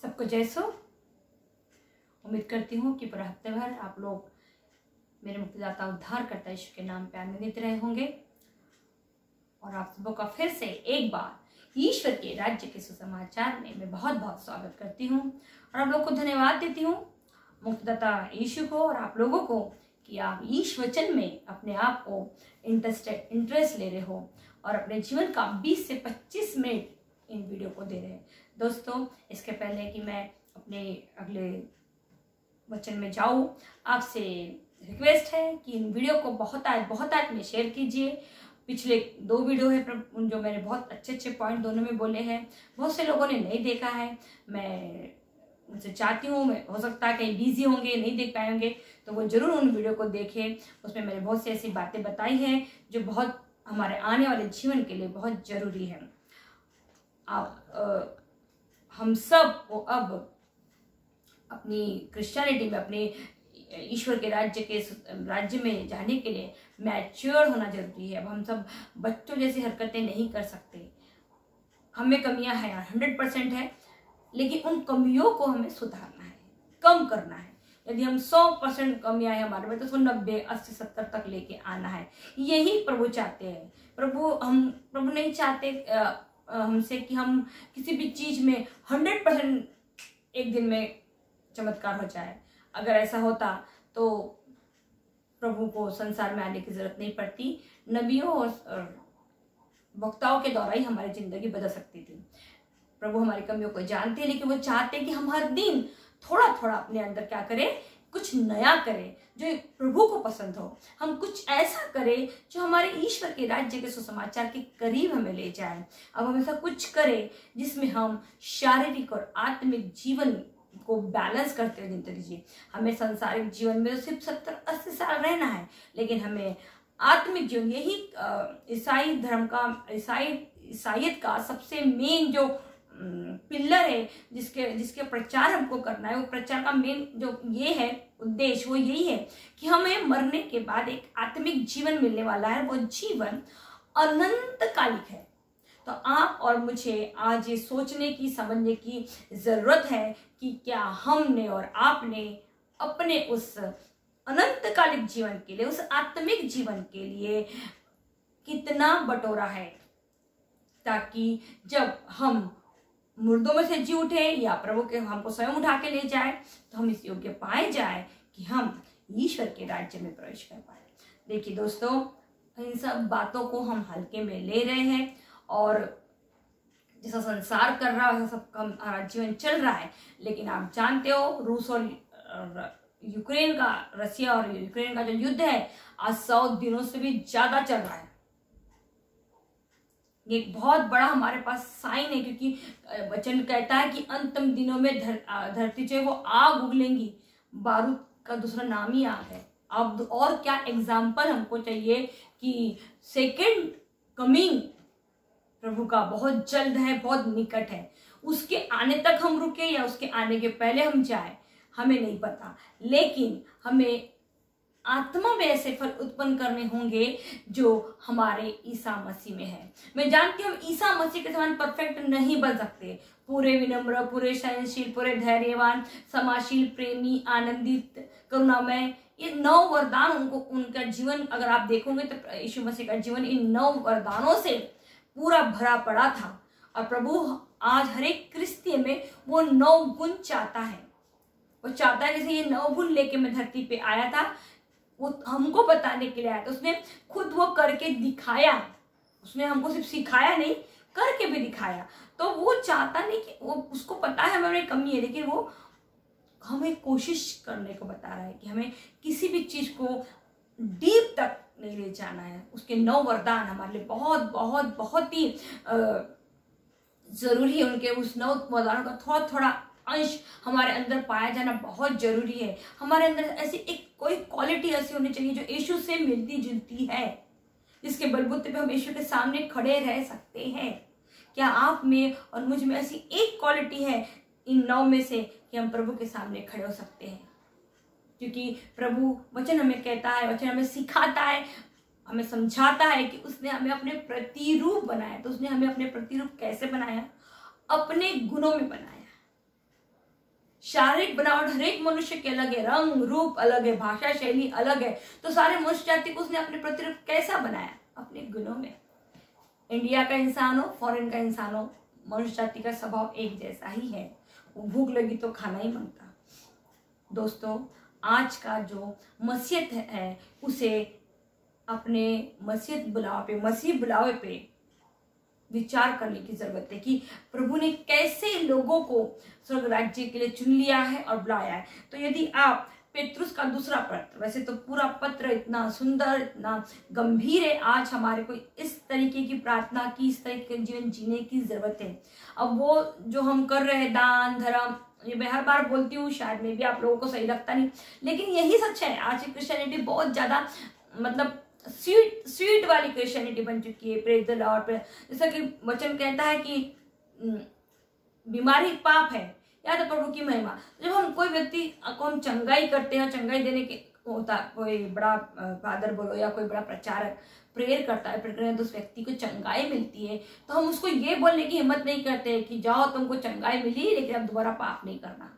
सबको जय सो। उम्मीद करती हूँ कि पूरा हफ्ते भर आप लोग मेरे मुक्तिदाता उद्धारकर्ता यीशु के नाम पे आनंदित रहे होंगे। और आप सबों का फिर से एक बार ईश्वर के राज्य के सुसमाचार में मैं बहुत बहुत स्वागत करती हूँ और आप लोग को धन्यवाद देती हूँ, मुक्तिदाता यीशु को और आप लोगों को, कि आप ईश वचन में अपने आप को इंटरेस्ट ले रहे हो और अपने जीवन का 20 से 25 मिनट इन वीडियो को दे रहे हैं। दोस्तों, इसके पहले कि मैं अपने अगले वचन में जाऊँ, आपसे रिक्वेस्ट है कि इन वीडियो को बहुत आज में शेयर कीजिए। पिछले 2 वीडियो है जो मैंने बहुत अच्छे पॉइंट दोनों में बोले हैं, बहुत से लोगों ने नहीं देखा है। मैं मुझसे चाहती हूँ, मैं हो सकता है कहीं बिजी होंगे, नहीं देख पाएंगे, तो वो जरूर उन वीडियो को देखें। उसमें मैंने बहुत सी ऐसी बातें बताई हैं जो बहुत हमारे आने वाले जीवन के लिए बहुत जरूरी है। हम सब को अब अपनी क्रिश्चियनिटी में, अपने ईश्वर के राज्य में जाने के लिए मैच्योर होना जरूरी है। अब हम सब बच्चों जैसी हरकतें नहीं कर सकते। हमें कमियां हैं, 100% है, लेकिन उन कमियों को हमें सुधारना है, कम करना है। यदि हम 100% कमियां हैं हमारे में, तो उसको 90, 80, 70 तक लेके आना है। यही प्रभु चाहते हैं। प्रभु नहीं चाहते हमसे कि हम किसी भी चीज में 100% एक दिन में चमत्कार हो जाए। अगर ऐसा होता तो प्रभु को संसार में आने की जरूरत नहीं पड़ती। नबियों और वक्ताओं के द्वारा ही हमारी जिंदगी बदल सकती थी। प्रभु हमारी कमियों को जानते हैं, लेकिन वो चाहते हैं कि हम हर दिन थोड़ा थोड़ा अपने अंदर क्या करें, कुछ नया करें जो प्रभु को पसंद हो। हम कुछ ऐसा करें जो हमारे ईश्वर के राज्य के सुसमाचार के करीब हमें ले जाए। अब हम ऐसा कुछ करें जिसमें हम शारीरिक और आत्मिक जीवन को बैलेंस करते हुए जिंदगी जिए। हमें सांसारिक जीवन में तो सिर्फ 70-80 साल रहना है, लेकिन हमें आत्मिक जीवन, यही ईसाई धर्म का, ईसाइयत का सबसे मेन जो पिलर है, जिसके प्रचार हमको करना है, वो प्रचार का मेन जो ये है उद्देश्य, वो यही है कि हमें मरने के बाद एक आत्मिक जीवन मिलने वाला है। वो जीवन अनंतकालिक है। तो आप और मुझे आज ये सोचने की, समझने की जरूरत है कि क्या हमने और आपने अपने उस अनंतकालिक जीवन के लिए, उस आत्मिक जीवन के लिए कितना बटोरा है, ताकि जब हम मुर्दों में से जी उठे या प्रभु के हमको स्वयं उठा के ले जाए, तो हम इस योग्य पाए जाए कि हम ईश्वर के राज्य में प्रवेश कर पाए। देखिए दोस्तों, इन सब बातों को हम हल्के में ले रहे हैं और जैसा संसार कर रहा है वैसा सब हमारा जीवन चल रहा है। लेकिन आप जानते हो, रूस और रसिया और यूक्रेन का जो युद्ध है, आज 100 दिनों से भी ज्यादा चल रहा है। ये एक बहुत बड़ा हमारे पास साइन है, क्योंकि वचन कहता है कि अंतिम दिनों में धरती जो है वो आग उगलेंगी। बारूद का दूसरा नाम ही आग है। अब और क्या एग्जाम्पल हमको चाहिए कि सेकेंड कमिंग प्रभु का बहुत जल्द है, बहुत निकट है। उसके आने तक हम रुके या उसके आने के पहले हम जाए, हमें नहीं पता, लेकिन हमें आत्मा में ऐसे फल उत्पन्न करने होंगे जो हमारे ईसा मसीह में है। मैं जानती हूँ हम ईसा मसीह के समान परफेक्ट नहीं बन सकते। पूरे विनम्र, पूरे सहनशील, पूरे धैर्यवान, क्षमाशील, प्रेमी, आनंदित, करुणामय, ये 9 वरदान उनका जीवन अगर आप देखोगे तो यीशु मसीह का जीवन इन 9 वरदानों से पूरा भरा पड़ा था। और प्रभु आज हर एक क्रिस्ती में वो 9 गुण चाहता है। वो चाहता है जैसे ये 9 गुण लेके मैं धरती पे आया था, वो हमको बताने के लिए आया था। उसने खुद वो करके दिखाया। उसने हमको सिर्फ सिखाया नहीं, करके भी दिखाया। तो वो चाहता नहीं कि वो, उसको पता है हमें कमी है, लेकिन वो हमें कोशिश करने को बता रहा है कि हमें किसी भी चीज को डीप तक नहीं ले जाना है। उसके 9 वरदान हमारे लिए बहुत बहुत बहुत ही जरूरी है। उनके उस 9 वरदानों का थोड़ा थोड़ा अंश हमारे अंदर पाया जाना बहुत जरूरी है। हमारे अंदर ऐसी एक कोई क्वालिटी ऐसी होनी चाहिए जो यीशु से मिलती जुलती है, जिसके बलबूते पे हम यीशु के सामने खड़े रह सकते हैं। क्या आप में और मुझ में ऐसी एक क्वालिटी है इन 9 में से कि हम प्रभु के सामने खड़े हो सकते हैं? क्योंकि प्रभु वचन हमें कहता है, वचन हमें सिखाता है, हमें समझाता है कि उसने हमें अपने प्रतिरूप बनाया। तो उसने हमें अपने प्रतिरूप कैसे बनाया? अपने गुणों में बनाया। शारीरिक बनावट हर एक मनुष्य की अलग है, रंग रूप अलग है, भाषा शैली अलग है, तो सारे मनुष्य जाति को उसने अपने प्रतिरूप कैसा बनाया? अपने गुणों में। इंडिया का इंसान हो, फॉरेन का इंसान हो, मनुष्य जाति का स्वभाव एक जैसा ही है। वो भूख लगी तो खाना ही मांगता। दोस्तों, आज का जो मसीहत है उसे अपने मसीह बुलावे पे विचार करने की जरूरत है कि प्रभु ने कैसे लोगों को स्वर्ग राज्य के लिए चुन लिया है और बुलाया है। तो यदि आप पेतरुस का दूसरा पत्र, वैसे तो पूरा पत्र इतना सुंदर, इतना गंभीर है, आज हमारे को इस तरीके की प्रार्थना की, इस तरीके का जीवन जीने की जरूरत है। अब वो जो हम कर रहे हैं दान धर्म, ये मैं हर बार बोलती हूँ, शायद में भी आप लोगों को सही लगता नहीं, लेकिन यही सच है। आज की क्रिश्चियनिटी बहुत ज्यादा मतलब स्वीट वाली क्रिश्चियनिटी बन चुकी है। Praise the Lord. जैसा कि वचन कहता है कि बीमारी पाप है या तो प्रभु की महिमा। जब हम कोई व्यक्ति को हम चंगाई करते हैं, चंगाई देने के होता, कोई बड़ा फादर बोलो या कोई बड़ा प्रचारक प्रेयर करता है, प्रेयर तो उस व्यक्ति को चंगाई मिलती है, तो हम उसको ये बोलने की हिम्मत नहीं करते कि जाओ तुमको चंगाई मिली लेकिन अब दोबारा पाप नहीं करना।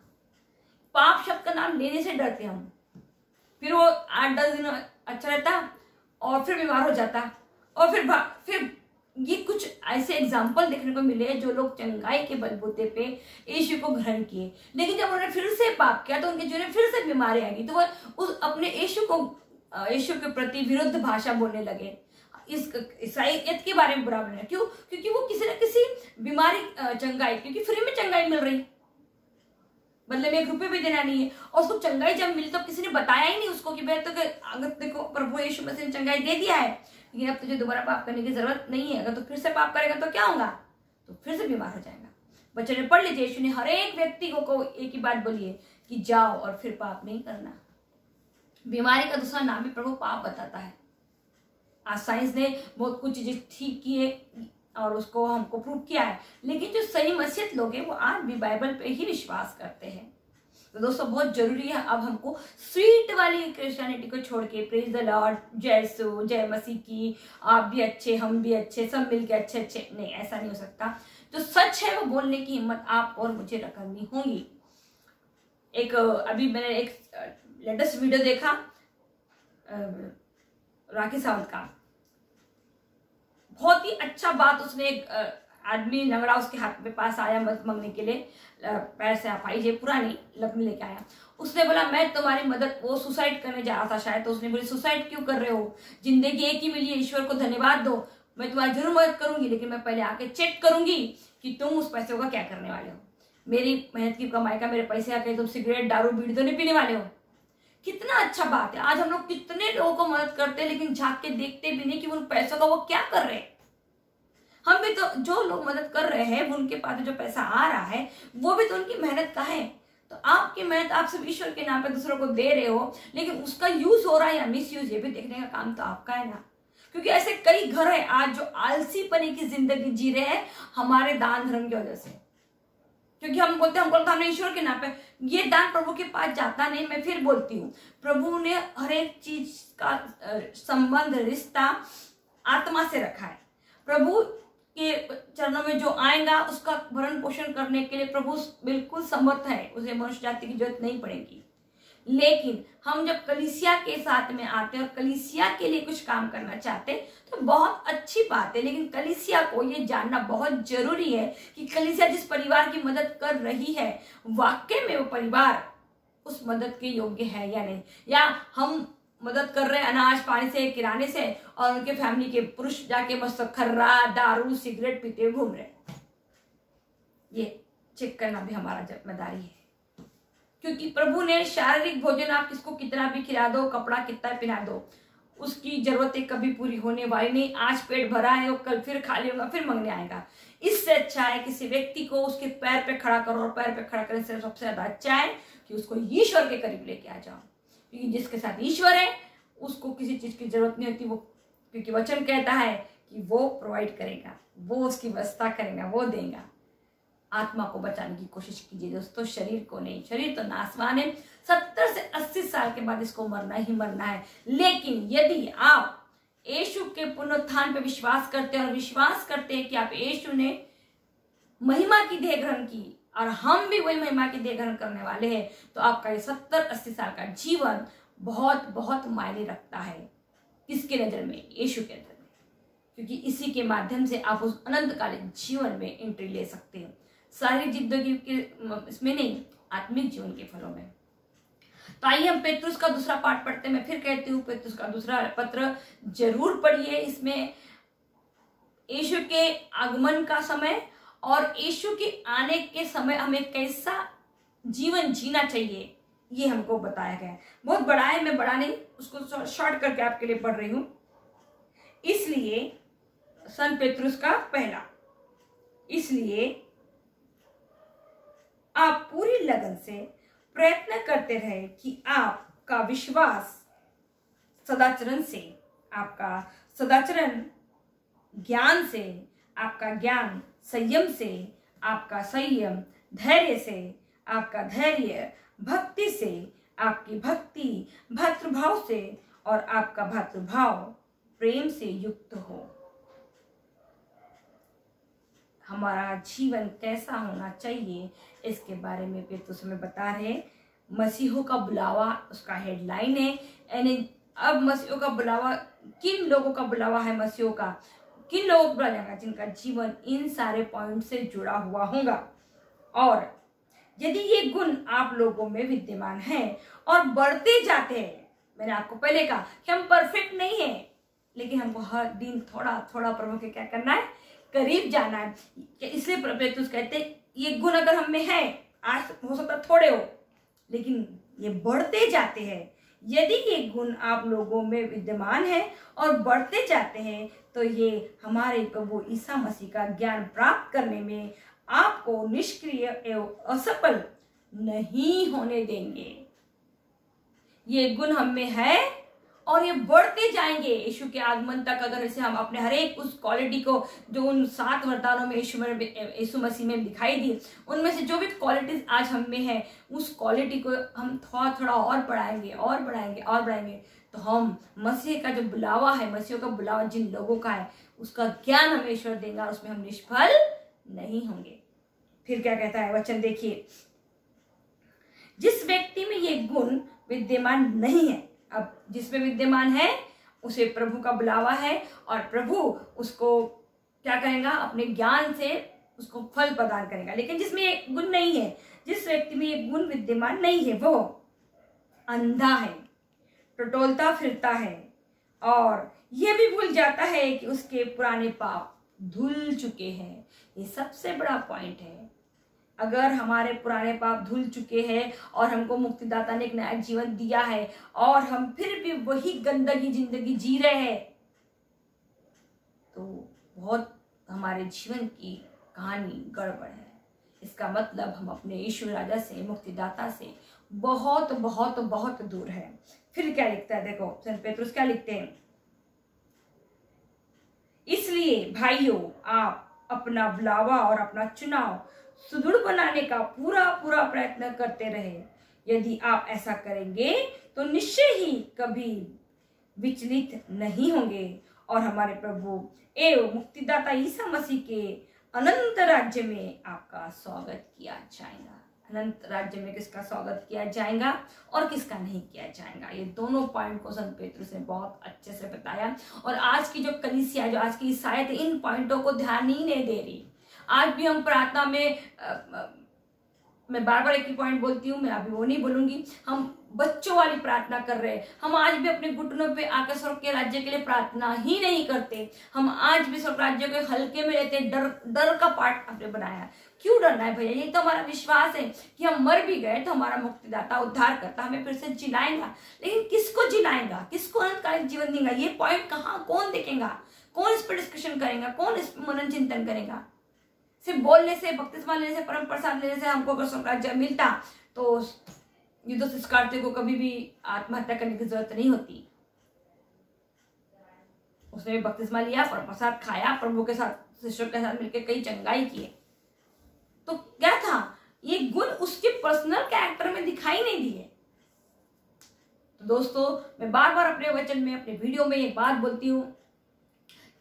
पाप शब्द का नाम लेने से डरते हम। फिर वो 8-10 दिन अच्छा रहता और फिर बीमार हो जाता। और फिर ये कुछ ऐसे एग्जाम्पल देखने को मिले जो लोग चंगाई के बलबूते पे यीशु को ग्रहण किए, लेकिन जब उन्होंने फिर से पाप किया तो उनके जीवन में फिर से बीमारी आ गई, तो वह उस अपने यीशु के प्रति विरुद्ध भाषा बोलने लगे, इस ईसाईयत के बारे में बुरा बोलने। क्यों? क्योंकि वो किसी न किसी बीमारी चंगाई, क्योंकि फ्री में चंगाई मिल रही, बदले में 1 रुपये भी देना नहीं है। और उसको चंगाई जब मिली तो किसी ने बताया ही नहीं उसको कि भाई तो अगर देखो प्रभु यीशु मसीह ने चंगाई दे दिया है, लेकिन अब तुझे दोबारा पाप करने की जरूरत नहीं है। अगर तो फिर से पाप करेगा तो क्या होगा? तो फिर से बीमार हो जाएगा। बच्चे ने पढ़ लीजिए, यीशु ने हर एक व्यक्ति को एक ही बात बोली है कि जाओ और फिर पाप नहीं करना। बीमारी का दूसरा नाम भी प्रभु पाप बताता है। आज साइंस ने बहुत कुछ चीजें ठीक की है और उसको हमको प्रूव किया है, लेकिन जो सही मसीहत लोग हैं वो आज भी बाइबल पे ही विश्वास करते हैं। तो दोस्तों, बहुत जरूरी है अब हमको स्वीट वाली क्रिश्चियनिटी को छोड़ के प्रेज द लॉर्ड, जय सु जय मसीह की, आप भी अच्छे हम भी अच्छे, सब मिलके अच्छे अच्छे, नहीं, ऐसा नहीं हो सकता। जो सच है वो बोलने की हिम्मत आप और मुझे रखनी होगी। अभी मैंने एक लेटेस्ट वीडियो देखा राखी सावंत का, बहुत ही अच्छा बात। उसने एक आदमी लंगड़ा उसके हाथ में पास आया मदद मांगने के लिए, पैर से आप आइए, पुरानी लकड़ी लेके आया। उसने बोला मैं तुम्हारी मदद, वो सुसाइड करने जा रहा था शायद, तो उसने बोली सुसाइड क्यों कर रहे हो, जिंदगी एक ही मिली है, ईश्वर को धन्यवाद दो, मैं तुम्हारी जरूर मदद करूंगी, लेकिन मैं पहले आके चेक करूंगी कि तुम उस पैसे का क्या करने वाले हो। मेरी मेहनत की कमाई का मेरे पैसे आके तुम सिगरेट दारू बीड़ी तो नहीं पीने वाले हो। कितना अच्छा बात है। आज हम लोग कितने लोगों को मदद करते हैं, लेकिन झांक के देखते भी नहीं कि उन पैसों का वो क्या कर रहे हैं। हम भी तो, जो लोग मदद कर रहे हैं उनके पास जो पैसा आ रहा है वो भी तो उनकी मेहनत का है। तो आपकी मेहनत आप सिर्फ ईश्वर के नाम पे दूसरों को दे रहे हो, लेकिन उसका यूज हो रहा है या मिस यूज, ये भी देखने का काम तो आपका है ना। क्योंकि ऐसे कई घर है आज जो आलसी पने की जिंदगी जी रहे हैं हमारे दान धर्म की वजह से। क्योंकि हम बोलते हैं हमको हमने ईश्वर के नाम पे, ये दान प्रभु के पास जाता नहीं। मैं फिर बोलती हूँ, प्रभु ने हर एक चीज का संबंध, रिश्ता आत्मा से रखा है। प्रभु के चरणों में जो आएगा उसका भरण पोषण करने के लिए प्रभु बिल्कुल समर्थ है, उसे मनुष्य जाति की जरूरत नहीं पड़ेगी। लेकिन हम जब कलीसिया के साथ में आते हैं और कलीसिया के लिए कुछ काम करना चाहते हैं तो बहुत अच्छी बात है, लेकिन कलीसिया को ये जानना बहुत जरूरी है कि कलीसिया जिस परिवार की मदद कर रही है वाकई में वो परिवार उस मदद के योग्य है या नहीं। या हम मदद कर रहे हैं अनाज पानी से, किराने से, और उनके फैमिली के पुरुष जाके मस्त खर्रा दारू सिगरेट पीते घूम रहे। ये चेक करना भी हमारा जिम्मेदारी है, क्योंकि प्रभु ने शारीरिक भोजन आप किसको कितना भी खिला दो, कपड़ा कितना पहना दो, उसकी जरूरतें कभी पूरी होने वाली नहीं। आज पेट भरा है और कल फिर खाली होगा, फिर मांगने आएगा। इससे अच्छा है किसी व्यक्ति को उसके पैर पे खड़ा करो, और पैर पे खड़ा करने से सबसे ज्यादा अच्छा है कि उसको ईश्वर के करीब लेके आ जाओ, क्योंकि जिसके साथ ईश्वर है उसको किसी चीज की जरूरत नहीं होती। वो क्योंकि वचन कहता है कि वो प्रोवाइड करेगा, वो उसकी व्यवस्था करेगा, वो देगा। आत्मा को बचाने की कोशिश कीजिए दोस्तों, शरीर को नहीं। शरीर तो नासवान है, 70 से 80 साल के बाद इसको मरना ही मरना है। लेकिन यदि आप यीशु के पुनरुत्थान पे विश्वास करते हैं और विश्वास करते हैं कि आप यीशु ने महिमा की देह ग्रहण की, और हम भी वही महिमा की देह ग्रहण करने वाले हैं, तो आपका ये 70-80 साल का जीवन बहुत बहुत मायने रखता है। किसके नजर में? यीशु के नजर में, क्योंकि इसी के माध्यम से आप उस अनंतकालीन जीवन में एंट्री ले सकते हैं, शारीरिक जिंदगी के इसमें नहीं, आत्मिक जीवन के फलों में। तो आइए हम पेतरुस का दूसरा पाठ पढ़ते हैं। मैं फिर कहती हूँ, पेतरुस का दूसरा पत्र जरूर पढ़िए। इसमें यीशु के आगमन का समय और यीशु के आने के समय हमें कैसा जीवन जीना चाहिए, ये हमको बताया गया है। बहुत बड़ा है, मैं बड़ा नहीं, उसको शॉर्ट करके आपके लिए पढ़ रही हूं। इसलिए संत पेतरुस का पहला, इसलिए आप पूरी लगन से प्रयत्न करते रहे कि आपका विश्वास सदाचरण से, आपका सदाचरण ज्ञान से, आपका ज्ञान संयम से, आपका संयम धैर्य से, आपका धैर्य भक्ति से, आपकी भक्ति भातृभाव से और आपका भातृभाव प्रेम से युक्त हो। हमारा जीवन कैसा होना चाहिए इसके बारे में पेतरुस हमें बता रहे। मसीहों का बुलावा उसका हेडलाइन है। यानी अब मसीहों का बुलावा, किन लोगों का बुलावा है? मसीहों का, किन लोगों को बुलाया जाएगा? जिनका जीवन इन सारे पॉइंट से जुड़ा हुआ होगा। और यदि ये गुण आप लोगों में विद्यमान है और बढ़ते जाते हैं, मैंने आपको पहले कहा कि हम परफेक्ट नहीं है, लेकिन हमको हर दिन थोड़ा थोड़ा प्रभु के क्या करना है? करीब जाना है। इसलिए पेतरुस कहते हैं ये गुण अगर हम में है, आज हो सकता थोड़े हो, लेकिन ये बढ़ते जाते हैं। यदि ये गुण आप लोगों में विद्यमान है और बढ़ते जाते हैं, तो ये हमारे प्रभु ईसा मसीह का ज्ञान प्राप्त करने में आपको निष्क्रिय एवं असफल नहीं होने देंगे। ये गुण हम में है और ये बढ़ते जाएंगे यीशु के आगमन तक। अगर इसे हम अपने हर एक उस क्वालिटी को जो उन 7 वरदानों में यीशु मसीह में दिखाई दी, उनमें से जो भी क्वालिटीज आज हम में है, उस क्वालिटी को हम थोड़ा थोड़ा और बढ़ाएंगे और बढ़ाएंगे और बढ़ाएंगे, तो हम मसीह का जो बुलावा है, मसीह का बुलावा जिन लोगों का है, उसका ज्ञान हमें ईश्वर देगा, उसमें हम निष्फल नहीं होंगे। फिर क्या कहता है वचन, देखिए, जिस व्यक्ति में ये गुण विद्यमान नहीं है, अब जिसमें विद्यमान है उसे प्रभु का बुलावा है और प्रभु उसको क्या करेगा? अपने ज्ञान से उसको फल प्रदान करेगा। लेकिन जिसमें ये गुण नहीं है, जिस व्यक्ति में ये गुण विद्यमान नहीं है, वो अंधा है, टटोलता फिरता है और ये भी भूल जाता है कि उसके पुराने पाप धुल चुके हैं। ये सबसे बड़ा पॉइंट है। अगर हमारे पुराने पाप धुल चुके हैं और हमको मुक्तिदाता ने एक नया जीवन दिया है और हम फिर भी वही गंदगी जिंदगी जी रहे हैं, तो बहुत हमारे जीवन की कहानी गड़बड़ है। इसका मतलब हम अपने यीशु राजा से, मुक्तिदाता से बहुत बहुत बहुत दूर है। फिर क्या लिखता है, देखो संत पेतरुस क्या लिखते हैं, इसलिए भाइयों आप अपना बुलावा और अपना चुनाव सुदृढ़ बनाने का पूरा पूरा प्रयत्न करते रहे। यदि आप ऐसा करेंगे तो निश्चय ही कभी विचलित नहीं होंगे और हमारे प्रभु एवं मुक्तिदाता ईसा मसीह के अनंत राज्य में आपका स्वागत किया जाएगा। अनंत राज्य में किसका स्वागत किया जाएगा और किसका नहीं किया जाएगा, ये दोनों पॉइंट को संत पेतरुस ने बहुत अच्छे से बताया। और आज की जो कलीसिया, जो आज की ईसाईयत, इन पॉइंटों को ध्यान ही नहीं दे रही। आज भी हम प्रार्थना में मैं बार बार एक ही पॉइंट बोलती हूँ, मैं अभी वो नहीं बोलूंगी, हम बच्चों वाली प्रार्थना कर रहे हैं। हम आज भी अपने घुटनों पे आकर स्वर्ग के राज्य के लिए प्रार्थना ही नहीं करते। हम आज भी स्वर्ग राज्य को हल्के में लेते, डर का पार्ट हमने बनाया। क्यों डरना है भैया? ये तो हमारा विश्वास है कि हम मर भी गए तो हमारा मुक्तिदाता उद्धार करता हमें फिर से जिलाएगा। लेकिन किसको जिलाएगा, किसको अनंतकालिक जीवन देगा, ये पॉइंट कहाँ, कौन देखेगा, कौन इस पर डिस्कशन करेगा, कौन इस पर मनन चिंतन करेगा? सिर्फ बोलने से, बपतिस्मा लेने से, परम प्रसाद लेने से हमको अगर स्वर्ग राज्य मिलता तो युद्धों सिद्धार्थी को कभी भी आत्महत्या करने की जरूरत नहीं होती। उसने बपतिस्मा लिया, परम प्रसाद खाया, प्रभु के साथ, शिष्यों के साथ मिलकर कई चंगाई किए। तो क्या था, ये गुण उसके पर्सनल कैरेक्टर में दिखाई नहीं दिए। तो दोस्तों, मैं बार बार अपने वचन में, अपने वीडियो में एक बात बोलती हूं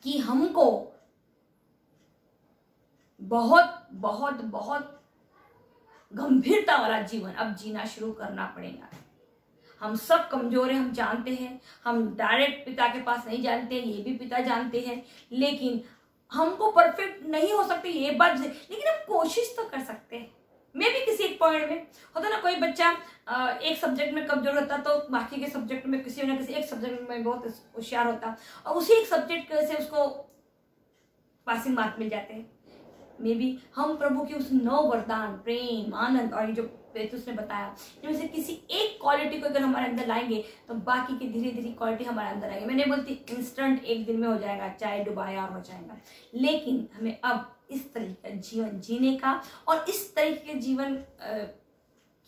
कि हमको बहुत बहुत बहुत गंभीरता वाला जीवन अब जीना शुरू करना पड़ेगा। हम सब कमजोर हैं, हम जानते हैं, हम डायरेक्ट पिता के पास नहीं जानते, ये भी पिता जानते हैं, लेकिन हमको परफेक्ट नहीं हो सकते ये बात, लेकिन हम कोशिश तो कर सकते हैं। मैं भी किसी एक पॉइंट में होता ना, कोई बच्चा एक सब्जेक्ट में कमजोर होता तो बाकी के सब्जेक्ट में किसी न किसी एक सब्जेक्ट में बहुत होशियार होता, और उसी एक सब्जेक्ट से उसको पासिंग मार्क मिल जाते हैं। मे बी हम प्रभु की उस 9 वरदान, प्रेम, आनंद और ये जो पेतुस ने बताया, इनमें से किसी एक क्वालिटी को अगर हमारे अंदर लाएंगे तो बाकी की धीरे धीरे क्वालिटी हमारे अंदर आएगी। मैं नहीं बोलती इंस्टेंट एक दिन में हो जाएगा, चाय डुबाया और हो जाएगा, लेकिन हमें अब इस तरीके का जीवन जीने का और इस तरीके के जीवन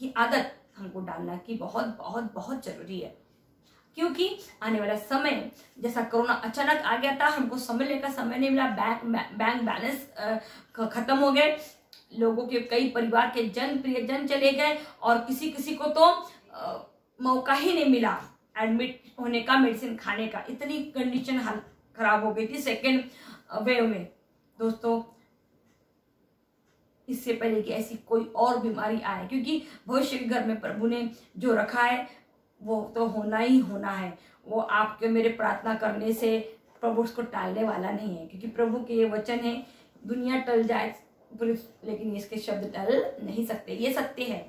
की आदत हमको डालना की बहुत बहुत बहुत जरूरी है। क्योंकि आने वाला समय, जैसा कोरोना अचानक आ गया था, हमको समझने का समय नहीं मिला, बैंक बैलेंस खत्म हो गए, लोगों के कई परिवार के प्रियजन चले गए, और किसी किसी को तो मौका ही नहीं मिला एडमिट होने का, मेडिसिन खाने का, इतनी कंडीशन खराब हो गई थी सेकेंड वेव में। दोस्तों, इससे पहले कि ऐसी कोई और बीमारी आए, क्योंकि भविष्य के घर में प्रभु ने जो रखा है वो तो होना ही होना है। वो आपके मेरे प्रार्थना करने से प्रभु उसको टालने वाला नहीं है, क्योंकि प्रभु के ये वचन है, दुनिया टल जाए लेकिन इसके शब्द टल नहीं सकते। ये सत्य है,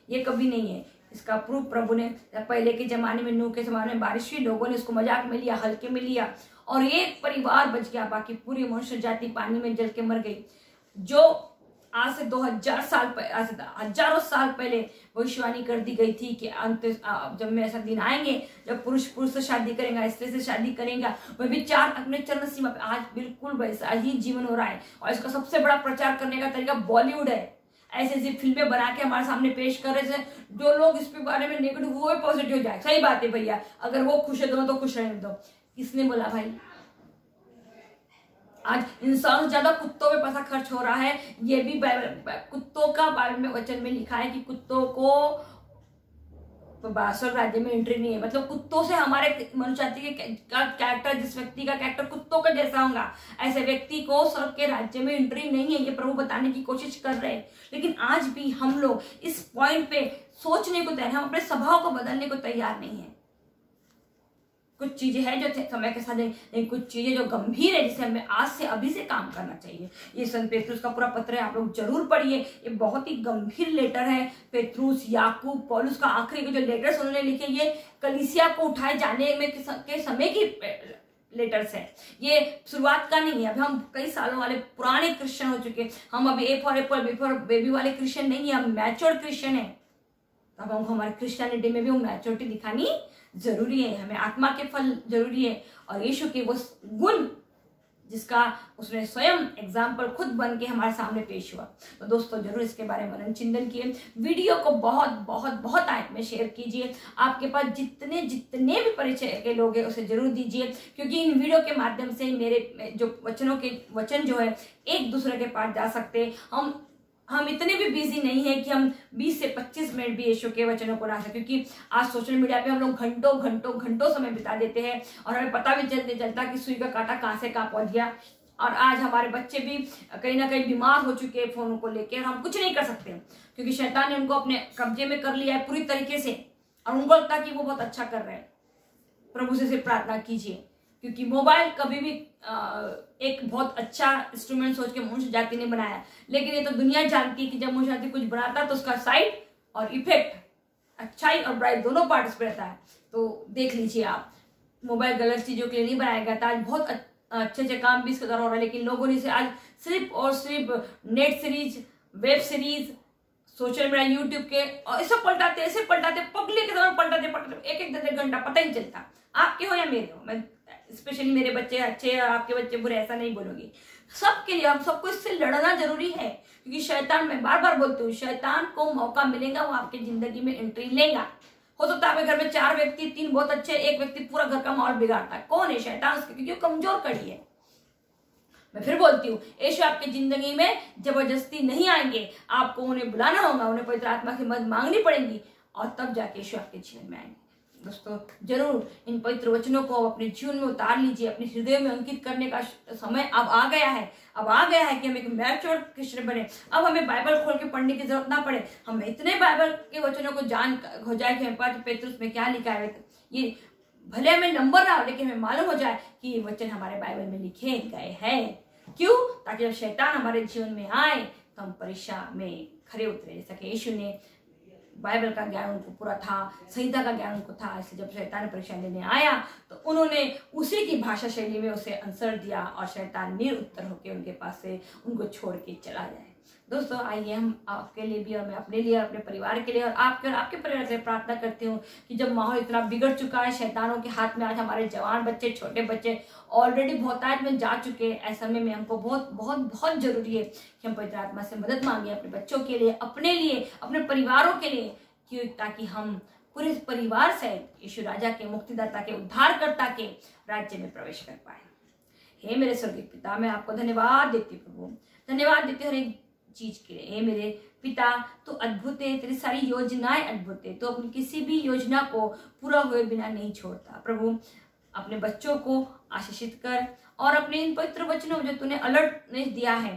ये कभी नहीं है। इसका प्रूफ प्रभु ने पहले के जमाने में, नूह के जमाने में बारिश हुई, लोगों ने इसको मजाक में लिया, हल्के में लिया, और एक परिवार बच गया, बाकी पूरी मनुष्य जाति पानी में जल के मर गई। जो आज से 2000 साल पहले, हजारों साल पहले भविष्यवाणी कर दी गई थी कि अंत जब में ऐसा दिन आएंगे जब पुरुष से शादी करेगा, स्त्री से शादी करेगा, वह भी 4 अपने चरण सीमा पे। आज बिल्कुल वैसा ही जीवन हो रहा है, और इसका सबसे बड़ा प्रचार करने का तरीका बॉलीवुड है। ऐसी ऐसी फिल्में बना के हमारे सामने पेश कर रहे थे, जो लोग इस पे बारे में नेगेटिव वो भी पॉजिटिव हो जाए। सही बात है भैया, अगर वो खुश है तो खुश रहने दो। किसने बोला भाई? आज इंसान से ज्यादा कुत्तों पे पैसा खर्च हो रहा है। ये भी कुत्तों का बारे में वचन में लिखा है कि कुत्तों को स्वर्ग राज्य में एंट्री नहीं है। मतलब कुत्तों से हमारे मनुष्य जाति का कैरेक्टर, जिस व्यक्ति का कैरेक्टर कुत्तों का जैसा होगा, ऐसे व्यक्ति को स्वर्ग के राज्य में एंट्री नहीं है। ये प्रभु बताने की कोशिश कर रहे हैं, लेकिन आज भी हम लोग इस पॉइंट पे सोचने को तैयार, हम अपने स्वभाव को बदलने को तैयार नहीं है। कुछ चीजें हैं जो समय के साथ, लेकिन कुछ चीजें जो गंभीर है, जिसे हमें आज से अभी से काम करना चाहिए। ये संत पेत्रुस का पूरा पत्र है, आप लोग जरूर पढ़िए। ये बहुत ही गंभीर लेटर है। पेत्रुस, याकूब, पौलुस का आखिरी के जो लेटर्स उन्होंने लिखे, ये कलीसिया को उठाए जाने में के समय की लेटर्स है। ये शुरुआत का नहीं है। अभी हम कई सालों वाले पुराने क्रिश्चियन हो चुके, हम अभी A for apple, B for baby वाले क्रिश्चियन नहीं है, हम मैच्योर्ड क्रिश्चियन है। तब हमको हमारे क्रिश्चियनिटी में भी वो मैच्योरिटी दिखानी जरूरी है। हमें आत्मा के फल जरूरी है, और यीशु के वो गुण जिसका उसने स्वयं एग्जाम्पल खुद बन के हमारे सामने पेश हुआ। तो दोस्तों, जरूर इसके बारे में मनन चिंतन किए। वीडियो को बहुत बहुत बहुत आयत में शेयर कीजिए। आपके पास जितने जितने भी परिचय के लोग हैं उसे जरूर दीजिए, क्योंकि इन वीडियो के माध्यम से मेरे जो वचन जो है एक दूसरे के पास जा सकते। हम इतने भी बिजी नहीं है कि हम 20 से 25 मिनट भी यीशु के वचनों को ला सकें, क्योंकि आज सोशल मीडिया पे हम लोग घंटों समय बिता देते हैं, और हमें पता भी चलता कि सुई का कांटा कहाँ से कहाँ पहुंच गया। और आज हमारे बच्चे भी कहीं ना कहीं बीमार हो चुके हैं फोन को लेकर, हम कुछ नहीं कर सकते क्योंकि शैतान ने उनको अपने कब्जे में कर लिया है पूरी तरीके से, और उनको लगता कि वो बहुत अच्छा कर रहे हैं। प्रभु से प्रार्थना कीजिए, क्योंकि मोबाइल कभी भी एक बहुत अच्छा इंस्ट्रूमेंट सोच के मनुष्य जाति ने बनाया, लेकिन ये तो दुनिया जानती है कि जब मनुष्य जाति कुछ बनाता है तो उसका साइड और इफेक्ट, अच्छाई और बुराई दोनों पार्ट इस पर रहता है। तो देख लीजिए आप, मोबाइल गलत चीजों के लिए नहीं बनाया गया था। आज बहुत अच्छे काम भी इसके द्वारा हो रहा है, लेकिन लोगों ने इसे आज सिर्फ और सिर्फ net series, web series, social media, YouTube के, और इसे पलटाते ऐसे पलटाते, पगले के दौरान पलटाते एक घंटा पता ही नहीं चलता। आपके हो या मेरे हो, मैं स्पेशली मेरे बच्चे अच्छे और आपके बच्चे बुरे ऐसा नहीं बोलूंगी, सबके लिए हम सबको इससे लड़ना जरूरी है। क्योंकि शैतान, मैं बार बार बोलती हूँ, शैतान को मौका मिलेगा, वो आपकी जिंदगी में एंट्री लेगा। हो सकता है आपके घर में 4 व्यक्ति, 3 बहुत अच्छे, एक व्यक्ति पूरा घर का माहौल बिगाड़ता है। कौन है? शैतान, क्योंकि वो कमजोर कड़ी है। मैं फिर बोलती हूँ, यीशु आपकी जिंदगी में जबरदस्ती नहीं आएंगे, आपको उन्हें बुलाना होगा, उन्हें पवित्र आत्मा की मदद मांगनी पड़ेगी, और तब जाके यीशु आपके जीवन में आएंगे। दोस्तों जरूर इन पवित्र वचनों को अपने जीवन में उतार लीजिए, अपने हृदय में अंकित करने का समय अब आ गया है। अब आ गया है कि हम एक मैच्योर क्रिश्चियन बने। अब हमें बाइबल खोल के पढ़ने की जरूरत ना पड़े, हम इतने बाइबल के वचनों को जान हो जाए कि हमें पता पेतरुस में क्या लिखा है। ये भले हमें नंबर ना हो, लेकिन हमें मालूम हो जाए कि ये वचन हमारे बाइबल में लिखे गए हैं। क्यों? ताकि जब शैतान हमारे जीवन में आए तो हम परीक्षा में खरे उतरे। जैसा कि यीशु ने बाइबल का ज्ञान उनको पूरा था, संहिता का ज्ञान उनको था, इसलिए जब शैतान परीक्षा लेने आया तो उन्होंने उसी की भाषा शैली में उसे आंसर दिया और शैतान निरुत्तर होकर उनके पास से उनको छोड़ के चला जाए। दोस्तों आइए हम आपके लिए भी और मैं अपने लिए और अपने परिवार के लिए और आपके परिवार के लिए प्रार्थना करती हूँ कि जब माहौल इतना बिगड़ चुका है शैतानों के हाथ में, आज हमारे जवान बच्चे, छोटे बच्चे ऑलरेडी बहुतायत में जा चुके हैं, ऐसे समय में हमको बहुत बहुत बहुत जरूरी है कि हम पवित्र आत्मा से मदद मांगे अपने बच्चों के लिए, अपने लिए, अपने परिवारों के लिए, क्यों? ताकि हम पूरे परिवार सहित यीशु राजा के, मुक्तिदाता के, उद्धारकर्ता के राज्य में प्रवेश कर पाए। हे मेरे स्वर्गीय पिता, मैं आपको धन्यवाद देती प्रभु, धन्यवाद देती हूँ हर एक चीज के लिए। हे मेरे पिता, तू अद्भुत है, तेरी सारी योजनाएं अद्भुत है, तो अपनी किसी भी योजना को पूरा हुए बिना नहीं छोड़ता। प्रभु अपने बच्चों को आशीषित कर और अपने इन पवित्र वचनों जो तूने अलर्टनेस दिया है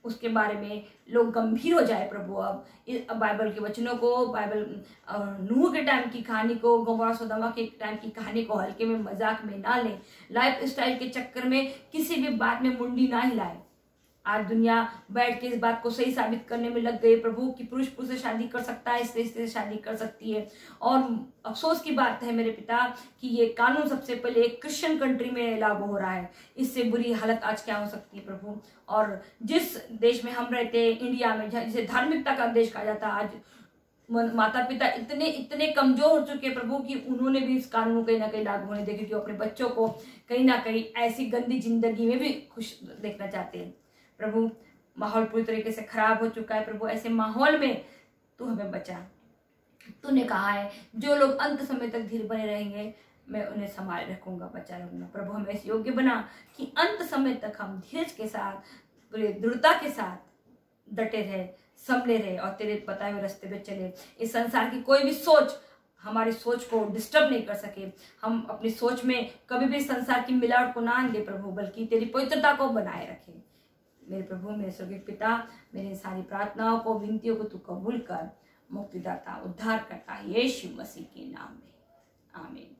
उसके बारे में लोग गंभीर हो जाए प्रभु। अब बाइबल के वचनों को, बाइबल नूह के टाइम की कहानी को, गमोरा सोदोमा के टाइम की कहानी को हल्के में, मजाक में ना लें, लाइफ स्टाइल के चक्कर में किसी भी बात में मुंडी ना हिलाए। आज दुनिया बैठ के इस बात को सही साबित करने में लग गई प्रभु कि पुरुष पुरुष से शादी कर सकता है, स्त्री से शादी कर सकती है। और अफसोस की बात है मेरे पिता कि ये कानून सबसे पहले एक क्रिश्चियन कंट्री में लागू हो रहा है। इससे बुरी हालत आज क्या हो सकती है प्रभु। और जिस देश में हम रहते हैं, इंडिया में, जिसे धार्मिकता का देश कहा जाता है, आज माता पिता इतने कमजोर हो चुके हैं प्रभु कि उन्होंने भी इस कानून को कहीं ना कहीं लागू होने दे, क्योंकि अपने बच्चों को कहीं ना कहीं ऐसी गंदी जिंदगी में भी खुश देखना चाहते हैं। प्रभु माहौल पूरी तरीके से खराब हो चुका है प्रभु, ऐसे माहौल में तू हमें बचा। तूने कहा है जो लोग अंत समय तक धीर बने रहेंगे मैं उन्हें संभाल रखूंगा, बचा रखूंगा। प्रभु हमें इस योग्य बना कि अंत समय तक हम धीरज के साथ, पूरी दृढ़ता के साथ डटे रहे, संभले रहे और तेरे बताए हुए रास्ते पे चले। इस संसार की कोई भी सोच हमारी सोच को डिस्टर्ब नहीं कर सके। हम अपनी सोच में कभी भी संसार की मिलावट को ना आने प्रभु, बल्कि तेरी पवित्रता को बनाए रखे। मेरे प्रभु, मेरे स्वर्गीय पिता, मेरी सारी प्रार्थनाओं को, विनतियों को तू कबूल कर। मुक्तिदाता, उद्धारकर्ता यीशु मसीह के नाम में, आमीन।